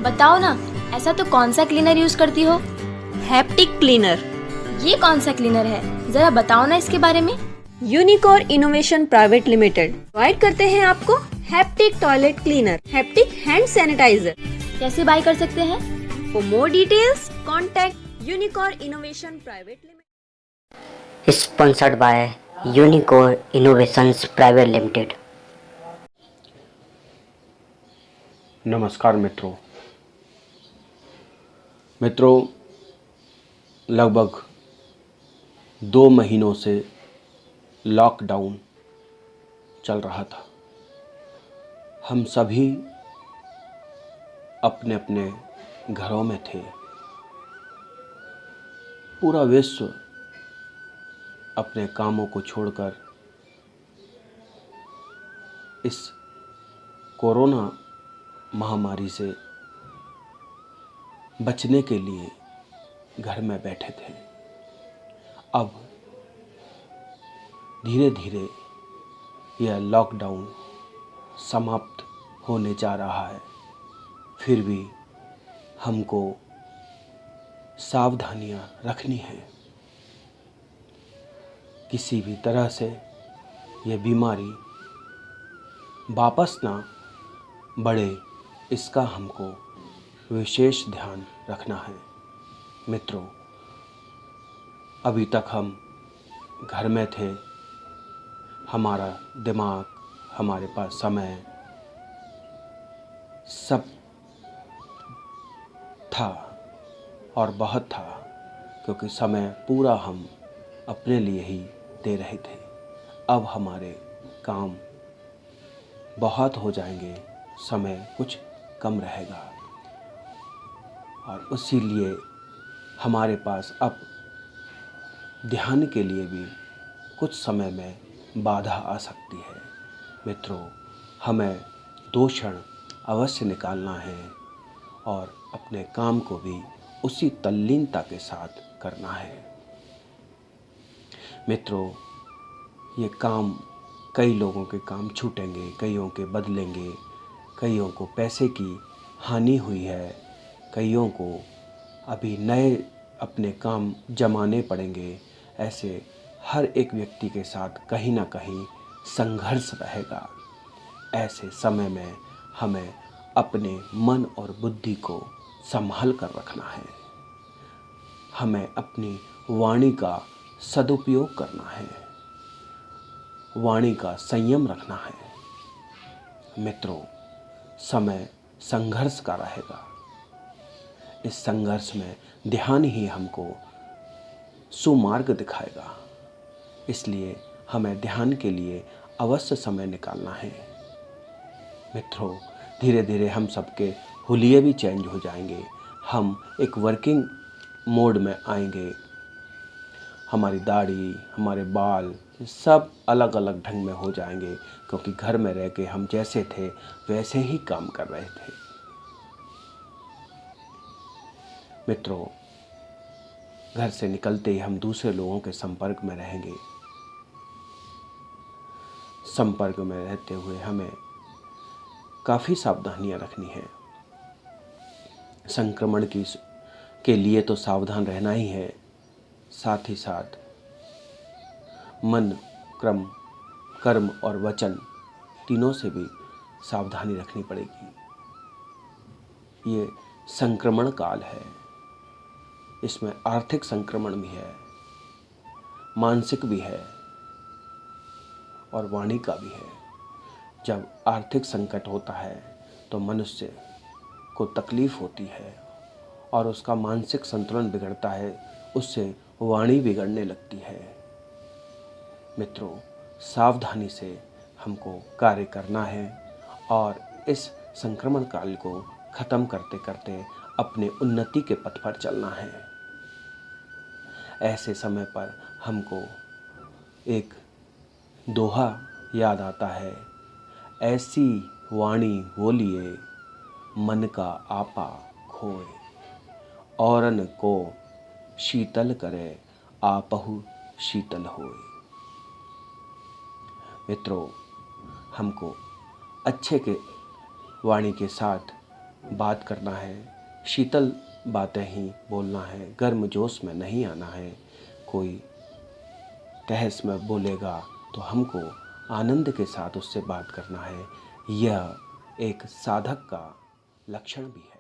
बताओ ना, ऐसा तो कौन सा क्लीनर यूज करती हो? Haptic cleaner. ये कौन सा क्लीनर है, जरा बताओ ना इसके बारे में। Unicor Innovation Private Limited provide करते हैं आपको haptic toilet cleaner, haptic hand sanitiser. कैसे बाय कर सकते हैं? For more details contact Unicor Innovation Private Limited. Sponsored by Unicor Innovations Private Limited. नमस्कार मित्रों, लगभग 2 महीनों से लॉकडाउन चल रहा था। हम सभी अपने अपने घरों में थे। पूरा विश्व अपने कामों को छोड़कर इस कोरोना महामारी से बचने के लिए घर में बैठे थे। अब धीरे धीरे यह लॉकडाउन समाप्त होने जा रहा है। फिर भी हमको सावधानियां रखनी है। किसी भी तरह से यह बीमारी वापस ना बढ़े, इसका हमको विशेष ध्यान रखना है। मित्रों, अभी तक हम घर में थे, हमारा दिमाग, हमारे पास समय सब था और बहुत था, क्योंकि समय पूरा हम अपने लिए ही दे रहे थे। अब हमारे काम बहुत हो जाएंगे, समय कुछ कम रहेगा और इसीलिए हमारे पास अब ध्यान के लिए भी कुछ समय में बाधा आ सकती है। मित्रों, हमें 2 क्षण अवश्य निकालना है और अपने काम को भी उसी तल्लीनता के साथ करना है। मित्रों, ये काम, कई लोगों के काम छूटेंगे, कईयों के बदलेंगे, कईयों को पैसे की हानि हुई है, कईयों को अभी नए अपने काम जमाने पड़ेंगे। ऐसे हर एक व्यक्ति के साथ कहीं ना कहीं संघर्ष रहेगा। ऐसे समय में हमें अपने मन और बुद्धि को संभाल कर रखना है। हमें अपनी वाणी का सदुपयोग करना है, वाणी का संयम रखना है। मित्रों, समय संघर्ष का रहेगा। इस संघर्ष में ध्यान ही हमको सुमार्ग दिखाएगा। इसलिए हमें ध्यान के लिए अवश्य समय निकालना है। मित्रों, धीरे धीरे हम सबके हुलिये भी चेंज हो जाएंगे। हम एक वर्किंग मोड में आएंगे। हमारी दाढ़ी, हमारे बाल सब अलग अलग ढंग में हो जाएंगे, क्योंकि घर में रह के हम जैसे थे वैसे ही काम कर रहे थे। मित्रों, घर से निकलते ही हम दूसरे लोगों के संपर्क में रहेंगे। संपर्क में रहते हुए हमें काफ़ी सावधानियां रखनी है। संक्रमण के लिए तो सावधान रहना ही है, साथ ही साथ मन, कर्म और वचन तीनों से भी सावधानी रखनी पड़ेगी। ये संक्रमण काल है। इसमें आर्थिक संक्रमण भी है, मानसिक भी है और वाणी का भी है। जब आर्थिक संकट होता है तो मनुष्य को तकलीफ होती है और उसका मानसिक संतुलन बिगड़ता है, उससे वाणी बिगड़ने लगती है। मित्रों, सावधानी से हमको कार्य करना है और इस संक्रमण काल को ख़त्म करते करते अपने उन्नति के पथ पर चलना है। ऐसे समय पर हमको एक दोहा याद आता है, ऐसी वाणी बोलिए मन का आपा खोए, औरन को शीतल करे आपहु शीतल होए। मित्रों, हमको अच्छे के वाणी के साथ बात करना है, शीतल बातें ही बोलना है, गर्म जोश में नहीं आना है। कोई तहस में बोलेगा तो हमको आनंद के साथ उससे बात करना है। यह एक साधक का लक्षण भी है।